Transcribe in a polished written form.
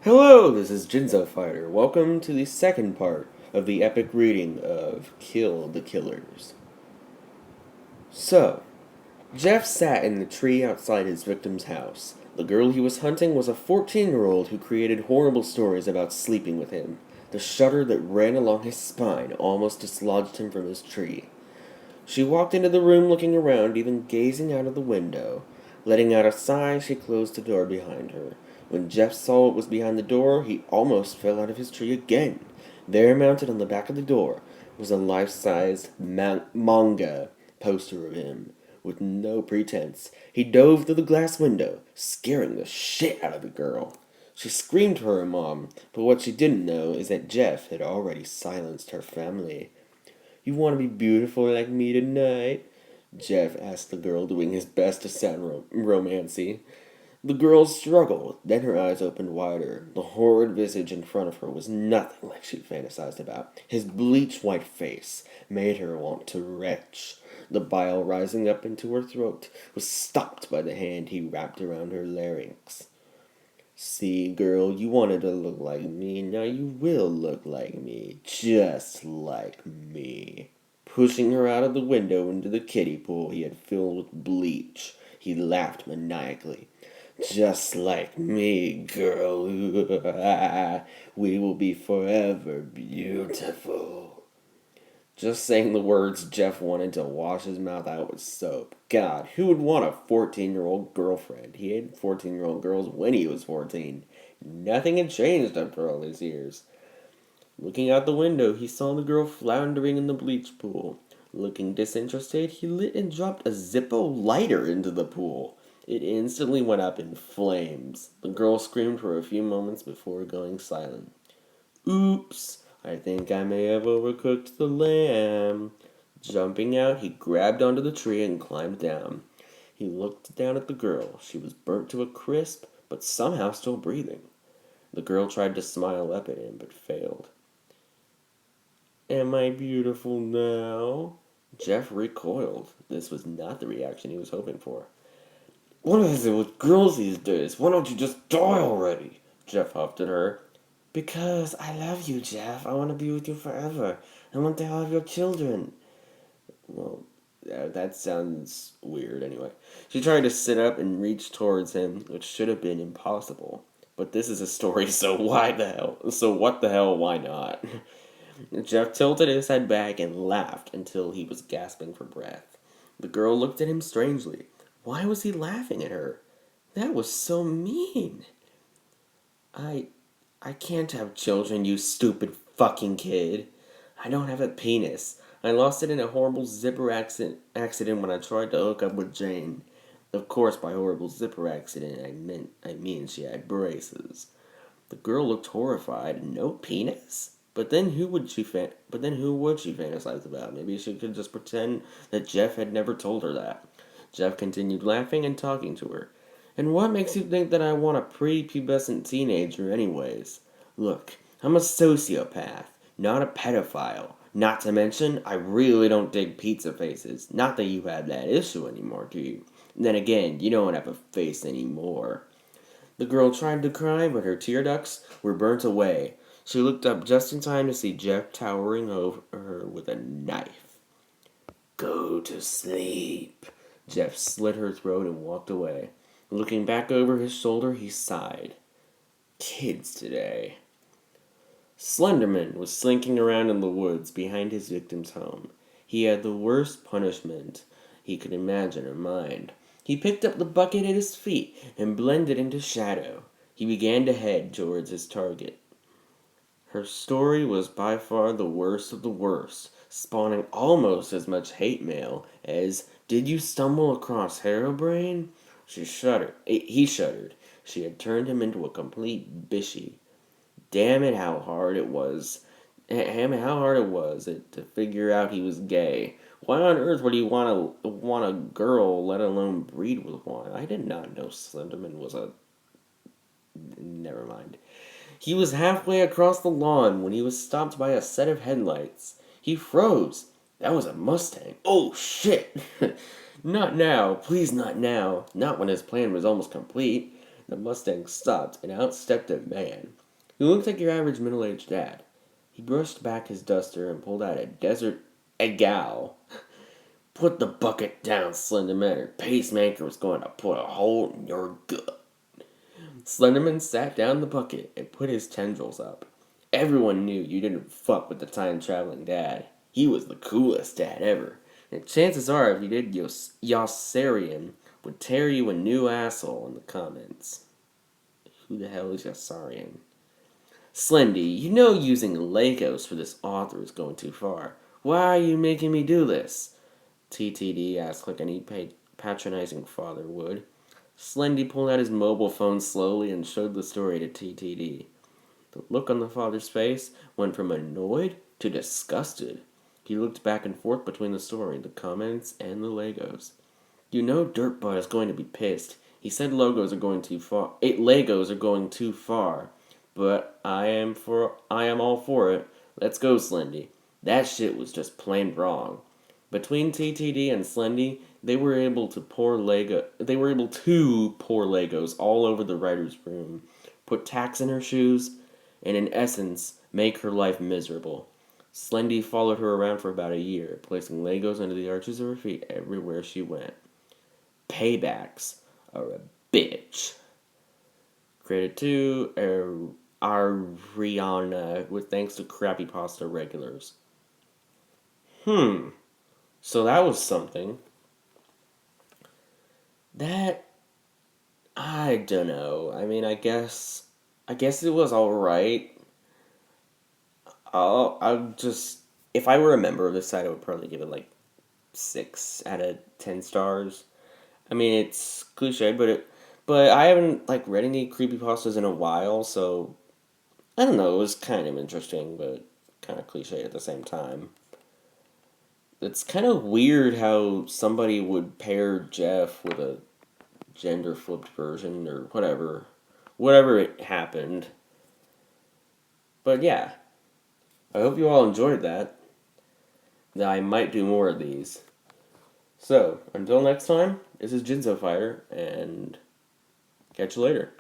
Hello, this is Jinzo Fighter. Welcome to the second part of the epic reading of Kill the Killers. So, Jeff sat in the tree outside his victim's house. The girl he was hunting was a 14-year-old who created horrible stories about sleeping with him. The shudder that ran along his spine almost dislodged him from his tree. She walked into the room looking around, even gazing out of the window. Letting out a sigh, she closed the door behind her. When Jeff saw what was behind the door, he almost fell out of his tree again. There, mounted on the back of the door, was a life-sized manga poster of him. With no pretense, he dove through the glass window, scaring the shit out of the girl. She screamed for her mom, but what she didn't know is that Jeff had already silenced her family. "You want to be beautiful like me tonight?" Jeff asked the girl, doing his best to sound romancy. The girl struggled, then her eyes opened wider. The horrid visage in front of her was nothing like she'd fantasized about. His bleach white face made her want to retch. The bile rising up into her throat was stopped by the hand he wrapped around her larynx. "See, girl, you wanted to look like me, now you will look like me, just like me." Pushing her out of the window into the kiddie pool he had filled with bleach, he laughed maniacally. "Just like me, girl. We will be forever beautiful." Just saying the words, Jeff wanted to wash his mouth out with soap. God, who would want a 14-year-old girlfriend? He had 14-year-old girls when he was 14. Nothing had changed after all these years. Looking out the window, he saw the girl floundering in the bleach pool. Looking disinterested, he lit and dropped a Zippo lighter into the pool. It instantly went up in flames. The girl screamed for a few moments before going silent. "Oops, I think I may have overcooked the lamb." Jumping out, he grabbed onto the tree and climbed down. He looked down at the girl. She was burnt to a crisp, but somehow still breathing. The girl tried to smile up at him, but failed. "Am I beautiful now?" Jeff recoiled. This was not the reaction he was hoping for. "What is it with girls these days? Why don't you just die already?" Jeff huffed at her. "Because I love you, Jeff. I want to be with you forever. I want to have your children." Well, that sounds weird anyway. She tried to sit up and reach towards him, which should have been impossible. But this is a story, so what the hell, why not? Jeff tilted his head back and laughed until he was gasping for breath. The girl looked at him strangely. Why was he laughing at her? That was so mean. I I can't have children, you stupid fucking kid. I don't have a penis. I lost it in a horrible zipper accident when I tried to hook up with Jane. Of course, by horrible zipper accident, I mean she had braces. The girl looked horrified. No penis? But then who would she fantasize about? Maybe she could just pretend that Jeff had never told her that. Jeff continued laughing and talking to her. "And what makes you think that I want a prepubescent teenager anyways? Look, I'm a sociopath, not a pedophile. Not to mention, I really don't dig pizza faces. Not that you have that issue anymore, do you? Then again, you don't have a face anymore." The girl tried to cry, but her tear ducts were burnt away. She looked up just in time to see Jeff towering over her with a knife. "Go to sleep." Jeff slit her throat and walked away. Looking back over his shoulder, he sighed. Kids today. Slenderman was slinking around in the woods behind his victim's home. He had the worst punishment he could imagine or mind. He picked up the bucket at his feet and blended into shadow. He began to head towards his target. Her story was by far the worst of the worst, spawning almost as much hate mail as "Did you stumble across Herobrine?" She shuddered. He shuddered. She had turned him into a complete bishy. Damn it, how hard it was. To figure out he was gay. Why on earth would he want a girl, let alone breed with one? I did not know Slenderman was a... Never mind. He was halfway across the lawn when he was stopped by a set of headlights. He froze. That was a Mustang. Oh, shit! Not now. Please, not now. Not when his plan was almost complete. The Mustang stopped, and out stepped a man. He looked like your average middle-aged dad. He brushed back his duster and pulled out a desert egal. Put the bucket down, Slenderman, or Pacemaker was going to put a hole in your gut. Slenderman sat down the bucket and put his tendrils up. Everyone knew you didn't fuck with the time-traveling dad. He was the coolest dad ever. And chances are, if you did, Yossarian would tear you a new asshole in the comments. Who the hell is Yossarian? Slendy, you know using Legos for this author is going too far. Why are you making me do this? TTD asked like any patronizing father would. Slendy pulled out his mobile phone slowly and showed the story to TTD. The look on the father's face went from annoyed to disgusted. He looked back and forth between the story, the comments, and the Legos. You know Dirtbutt is going to be pissed. He said Legos are going too far. Legos are going too far. But I am all for it. Let's go, Slendy. That shit was just plain wrong. Between TTD and Slendy, they were able to pour Legos all over the writer's room, put tacks in her shoes, and in essence, make her life miserable. Slendy followed her around for about a year, placing Legos under the arches of her feet everywhere she went. Paybacks are a bitch. Credit to Ariana with thanks to CreepyPasta regulars. So that was something. That I don't know. I mean, I guess it was all right. I'll just if I were a member of this site, I would probably give it like 6 out of 10 stars. I mean, it's cliche, but I haven't like read any creepypastas in a while, so I don't know. It was kind of interesting, but kind of cliche at the same time. It's kind of weird how somebody would pair Jeff with a gender flipped version or whatever it happened. But yeah, I hope you all enjoyed that. I might do more of these. So, until next time, this is Jinzo Fighter, and catch you later.